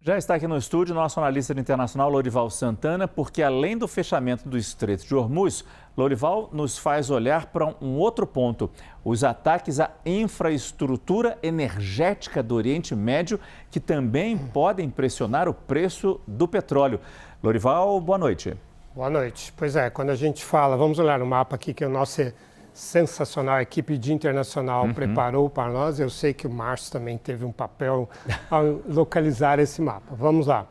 Já está aqui no estúdio nosso analista internacional Lorival Santana, porque além do fechamento do Estreito de Hormuz, Lorival nos faz olhar para um outro ponto: os ataques à infraestrutura energética do Oriente Médio, que também podem pressionar o preço do petróleo. Lorival, boa noite. Boa noite. Pois é, quando a gente fala, vamos olhar o mapa aqui que a nossa sensacional equipe de internacional preparou para nós. Eu sei que o Márcio também teve um papel ao localizar esse mapa. Vamos lá.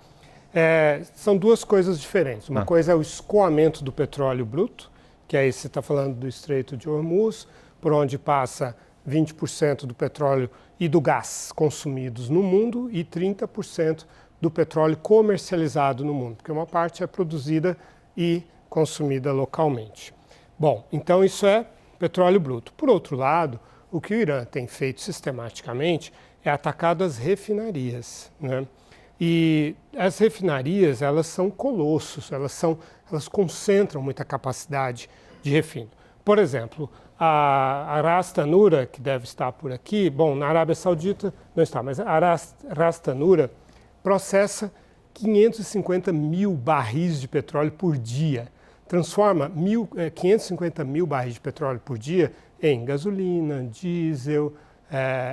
São duas coisas diferentes. Uma coisa é o escoamento do petróleo bruto, que aí você está falando do Estreito de Hormuz, por onde passa 20% do petróleo e do gás consumidos no mundo e 30% do petróleo comercializado no mundo, porque uma parte é produzida e consumida localmente. Bom, então isso é petróleo bruto. Por outro lado, o que o Irã tem feito sistematicamente é atacado as refinarias, né? E as refinarias, elas são colossos, elas concentram muita capacidade de refino. Por exemplo, a Ras Tanura, que deve estar por aqui, bom, na Arábia Saudita não está, mas a Ras Tanura processa 550 mil barris de petróleo por dia. Transforma 550 mil barris de petróleo por dia em gasolina, diesel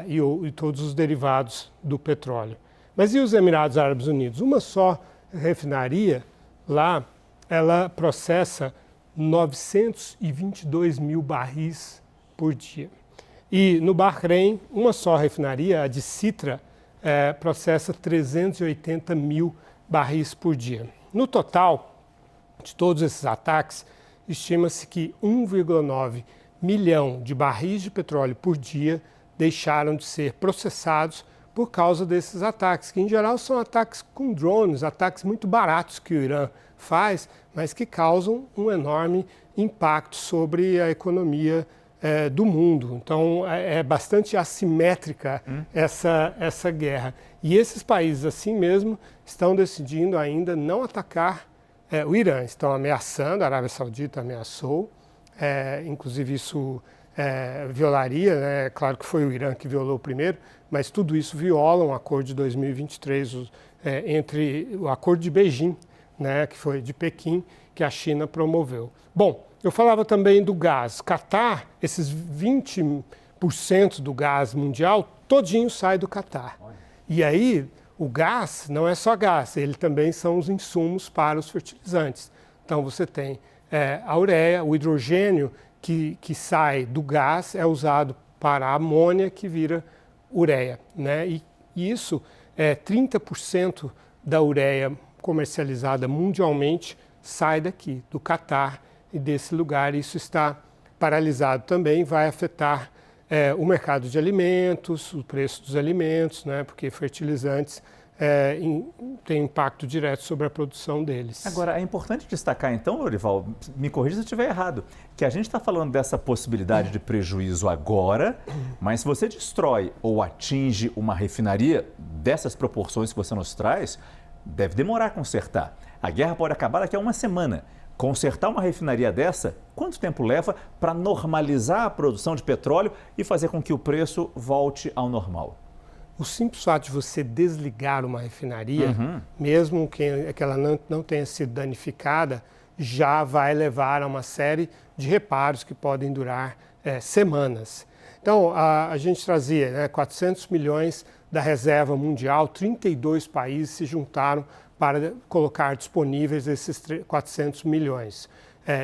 e todos os derivados do petróleo. Mas e os Emirados Árabes Unidos? Uma só refinaria lá, ela processa 922 mil barris por dia. E no Bahrein, uma só refinaria, a de Sitra, processa 380 mil barris por dia. No total de todos esses ataques, estima-se que 1,9 milhão de barris de petróleo por dia deixaram de ser processados por causa desses ataques, que em geral são ataques com drones, ataques muito baratos que o Irã faz, mas que causam um enorme impacto sobre a economia do mundo. Então, é bastante assimétrica essa guerra. E esses países, assim mesmo, estão decidindo ainda não atacar o Irã. Estão ameaçando, a Arábia Saudita ameaçou, inclusive isso violaria, né? Claro que foi o Irã que violou primeiro, mas tudo isso viola um acordo de 2023 entre o acordo de Beijing, né, que foi de Pequim, que a China promoveu. Bom, eu falava também do gás. Catar, esses 20% do gás mundial, todinho sai do Catar. E aí, o gás não é só gás, ele também são os insumos para os fertilizantes. Então, você tem a ureia, o hidrogênio que sai do gás é usado para a amônia, que vira ureia, né? E isso 30% da ureia comercializada mundialmente sai daqui, do Catar e desse lugar. Isso está paralisado também, vai afetar o mercado de alimentos, o preço dos alimentos, né? Porque fertilizantes têm impacto direto sobre a produção deles. Agora, é importante destacar então, Lorival, me corrija se eu estiver errado, que a gente está falando dessa possibilidade de prejuízo agora, mas se você destrói ou atinge uma refinaria dessas proporções que você nos traz, deve demorar a consertar. A guerra pode acabar daqui a uma semana. Consertar uma refinaria dessa, quanto tempo leva para normalizar a produção de petróleo e fazer com que o preço volte ao normal? O simples fato de você desligar uma refinaria, mesmo que ela não tenha sido danificada, já vai levar a uma série de reparos que podem durar semanas. Então, a gente trazia 400 milhões da reserva mundial, 32 países se juntaram para colocar disponíveis esses 400 milhões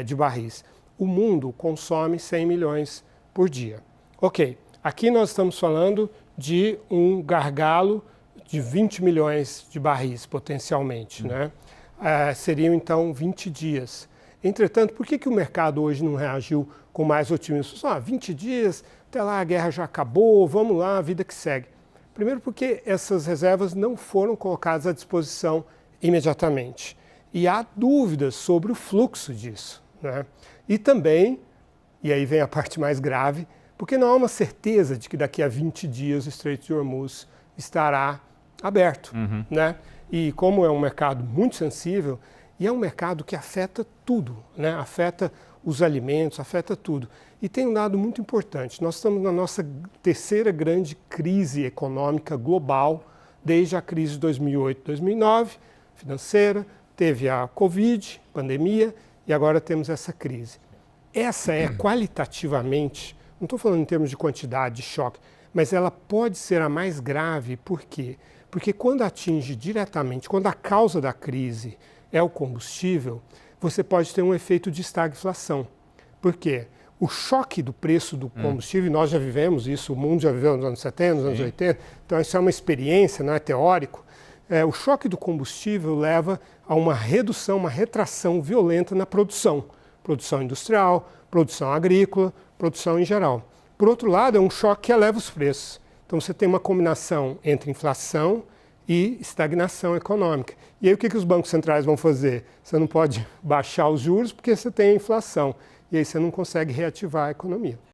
de barris. O mundo consome 100 milhões por dia. Ok, aqui nós estamos falando de um gargalo de 20 milhões de barris, potencialmente, né? Seriam, então, 20 dias. Entretanto, por que o mercado hoje não reagiu com mais otimismo? 20 dias, até lá a guerra já acabou, vamos lá, a vida que segue. Primeiro porque essas reservas não foram colocadas à disposição imediatamente. E há dúvidas sobre o fluxo disso, né? E também, e aí vem a parte mais grave, porque não há uma certeza de que daqui a 20 dias o Estreito de Hormuz estará aberto, né? E como é um mercado muito sensível, e é um mercado que afeta tudo, né? Afeta os alimentos, afeta tudo. E tem um dado muito importante, nós estamos na nossa terceira grande crise econômica global desde a crise de 2008, 2009, financeira, teve a Covid, pandemia, e agora temos essa crise. Essa é qualitativamente, não estou falando em termos de quantidade de choque, mas ela pode ser a mais grave, por quê? Porque quando atinge diretamente, quando a causa da crise é o combustível, você pode ter um efeito de estagflação. Por quê? O choque do preço do combustível, e nós já vivemos isso, o mundo já viveu nos anos 70, nos anos 80, então isso é uma experiência, não é teórico. O choque do combustível leva a uma redução, uma retração violenta na produção. Produção industrial, produção agrícola, produção em geral. Por outro lado, é um choque que eleva os preços. Então você tem uma combinação entre inflação e estagnação econômica. E aí o que os bancos centrais vão fazer? Você não pode baixar os juros porque você tem a inflação. E aí você não consegue reativar a economia.